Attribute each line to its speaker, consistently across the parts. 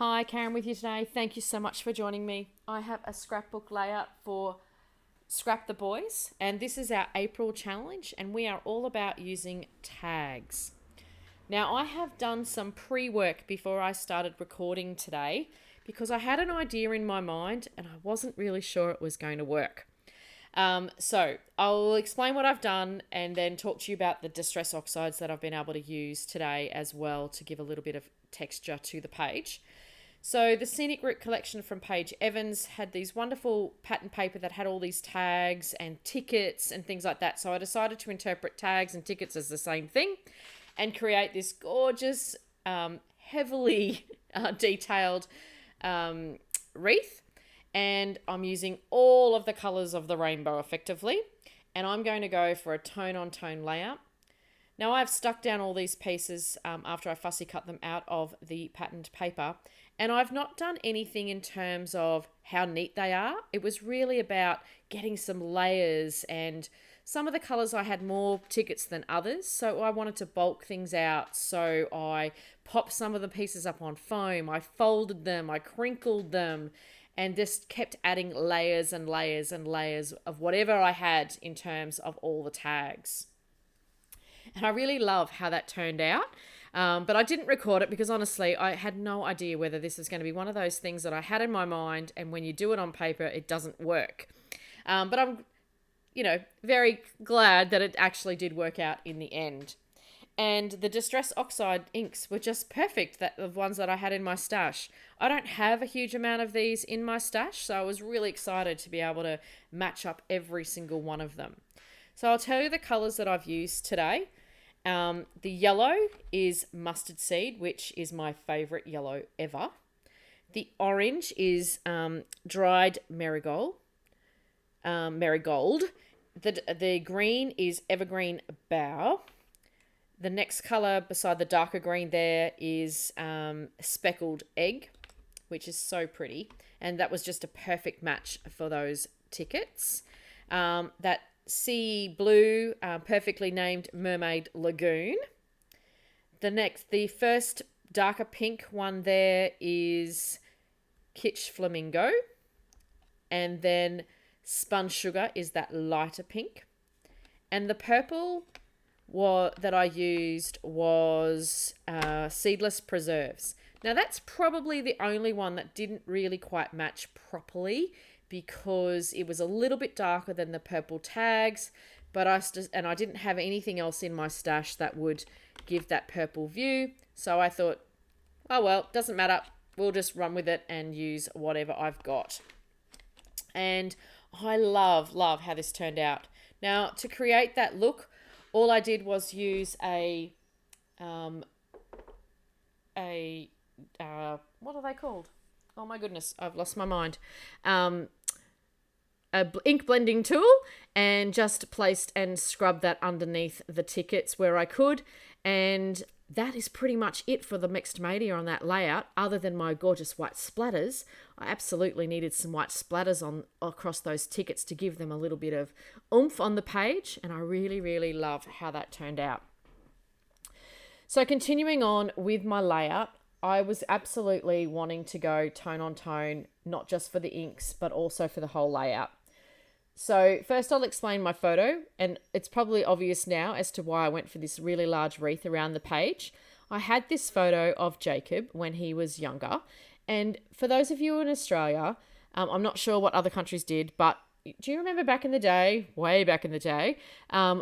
Speaker 1: Hi, Karen with you today. Thank you so much for joining me. I have a scrapbook layout for Scrap the Boys, and this is our April challenge, and we are all about using tags. Now, I have done some pre-work before I started recording today because I had an idea in my mind and I wasn't really sure it was going to work. So I'll explain what I've done and then talk to you about the distress oxides that I've been able to use today as well to give a little bit of texture to the page. So the Scenic Route collection from Paige Evans had these wonderful pattern paper that had all these tags and tickets and things like that. So I decided to interpret tags and tickets as the same thing and create this gorgeous, heavily detailed wreath. And I'm using all of the colours of the rainbow effectively. And I'm going to go for a tone-on-tone layout. Now I've stuck down all these pieces after I fussy cut them out of the patterned paper. And I've not done anything in terms of how neat they are. It was really about getting some layers, and some of the colours I had more tickets than others. So I wanted to bulk things out. So I popped some of the pieces up on foam. I folded them. I crinkled them. And just kept adding layers and layers and layers of whatever I had in terms of all the tags. And I really love how that turned out. But I didn't record it because honestly, I had no idea whether this was going to be one of those things that I had in my mind, and when you do it on paper, it doesn't work. But I'm, very glad that it actually did work out in the end. And the Distress Oxide inks were just perfect, the ones that I had in my stash. I don't have a huge amount of these in my stash, so I was really excited to be able to match up every single one of them. So I'll tell you the colours that I've used today. The yellow is Mustard Seed, which is my favourite yellow ever. The orange is Dried Marigold. The green is Evergreen Bough. The next colour beside the darker green there is Speckled Egg, which is so pretty. And that was just a perfect match for those tickets. That sea blue, perfectly named Mermaid Lagoon. The first darker pink one there is Kitsch Flamingo. And then Spun Sugar is that lighter pink. And the purple that I used was Seedless Preserves. Now that's probably the only one that didn't really quite match properly because it was a little bit darker than the purple tags, but I didn't have anything else in my stash that would give that purple view. So I thought, oh well, doesn't matter. We'll just run with it and use whatever I've got. And I love how this turned out. Now to create that look, all I did was use what are they called? Oh my goodness, I've lost my mind. A ink blending tool, and just placed and scrubbed that underneath the tickets where I could. And that is pretty much it for the mixed media on that layout, other than my gorgeous white splatters. I absolutely needed some white splatters across those tickets to give them a little bit of oomph on the page, and I really, really love how that turned out. So continuing on with my layout, I was absolutely wanting to go tone on tone, not just for the inks, but also for the whole layout. So first I'll explain my photo, and it's probably obvious now as to why I went for this really large wreath around the page. I had this photo of Jacob when he was younger, and for those of you in Australia, I'm not sure what other countries did, but do you remember back in the day, way back in the day,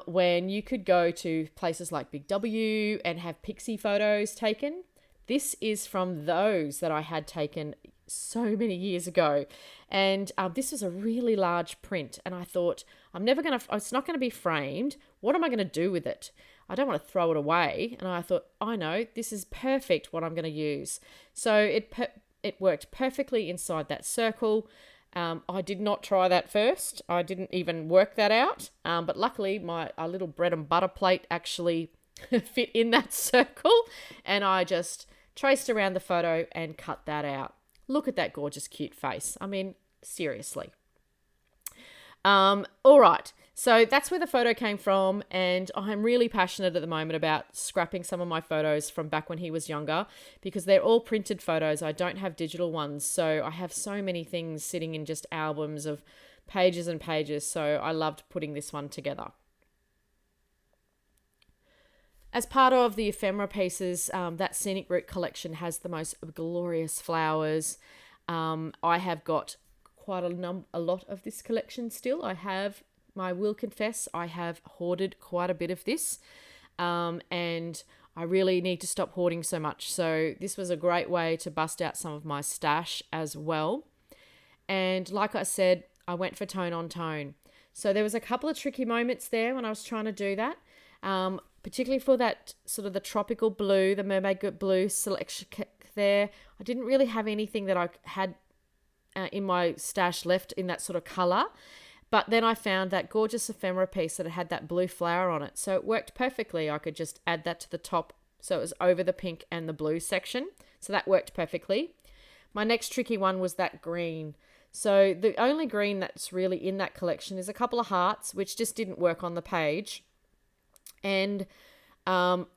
Speaker 1: when you could go to places like Big W and have pixie photos taken? This is from those that I had taken so many years ago. And this was a really large print. And I thought, it's not going to be framed. What am I going to do with it? I don't want to throw it away. And I thought, I know, this is perfect what I'm going to use. So it worked perfectly inside that circle. I did not try that first. I didn't even work that out. But luckily, my little bread and butter plate actually fit in that circle. And I just traced around the photo and cut that out. Look at that gorgeous, cute face. I mean, seriously. All right. So that's where the photo came from, and I'm really passionate at the moment about scrapping some of my photos from back when he was younger, because they're all printed photos. I don't have digital ones, so I have so many things sitting in just albums of pages and pages, so I loved putting this one together. As part of the ephemera pieces, that Scenic Route collection has the most glorious flowers. I have got quite a lot of this collection still. I will confess, I have hoarded quite a bit of this, and I really need to stop hoarding so much. So this was a great way to bust out some of my stash as well. And like I said, I went for tone on tone. So there was a couple of tricky moments there when I was trying to do that, particularly for that sort of the tropical blue, the mermaid blue selection there. I didn't really have anything that I had in my stash left in that sort of colour. But then I found that gorgeous ephemera piece that had that blue flower on it. So it worked perfectly. I could just add that to the top. So it was over the pink and the blue section. So that worked perfectly. My next tricky one was that green. So the only green that's really in that collection is a couple of hearts, which just didn't work on the page. And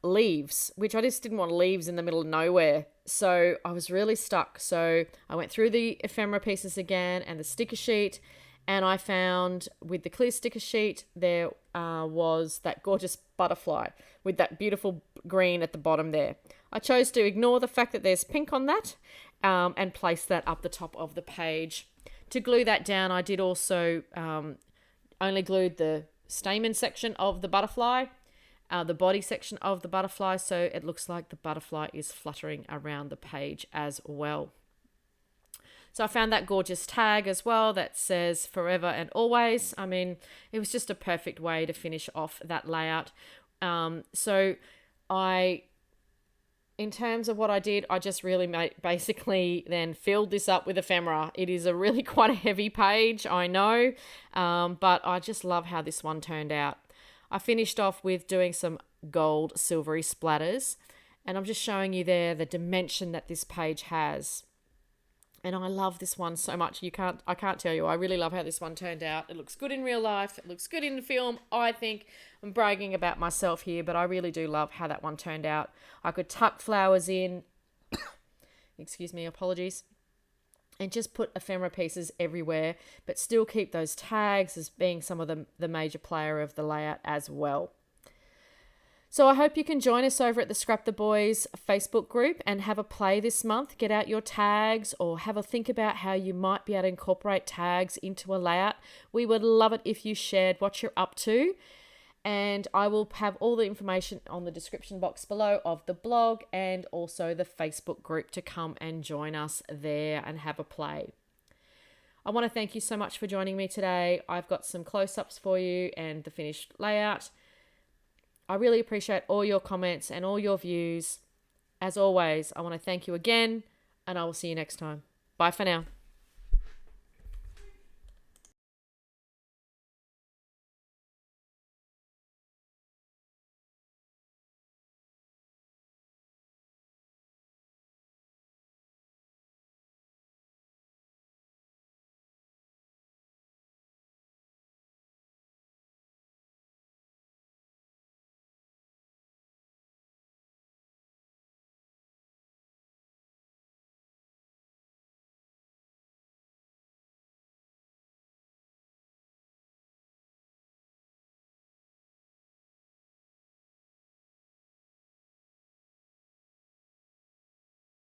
Speaker 1: leaves, which I just didn't want leaves in the middle of nowhere. So I was really stuck. So I went through the ephemera pieces again and the sticker sheet. And I found with the clear sticker sheet, there was that gorgeous butterfly with that beautiful green at the bottom there. I chose to ignore the fact that there's pink on that and place that up the top of the page. To glue that down, I did also only glued the stamen section of the butterfly, the body section of the butterfly, so it looks like the butterfly is fluttering around the page as well. So I found that gorgeous tag as well that says forever and always. I mean, it was just a perfect way to finish off that layout. So in terms of what I did, I just really basically then filled this up with ephemera. It is a really quite a heavy page, I know, but I just love how this one turned out. I finished off with doing some gold silvery splatters, and I'm just showing you there the dimension that this page has. And I love this one so much. I can't tell you. I really love how this one turned out. It looks good in real life. It looks good in the film. I think I'm bragging about myself here, but I really do love how that one turned out. I could tuck flowers in. Excuse me, apologies. And just put ephemera pieces everywhere, but still keep those tags as being some of the major player of the layout as well. So I hope you can join us over at the Scrap the Boys Facebook group and have a play this month. Get out your tags or have a think about how you might be able to incorporate tags into a layout. We would love it if you shared what you're up to. And I will have all the information on the description box below of the blog and also the Facebook group to come and join us there and have a play. I want to thank you so much for joining me today. I've got some close-ups for you and the finished layout. I really appreciate all your comments and all your views. As always, I want to thank you again, and I will see you next time. Bye for now.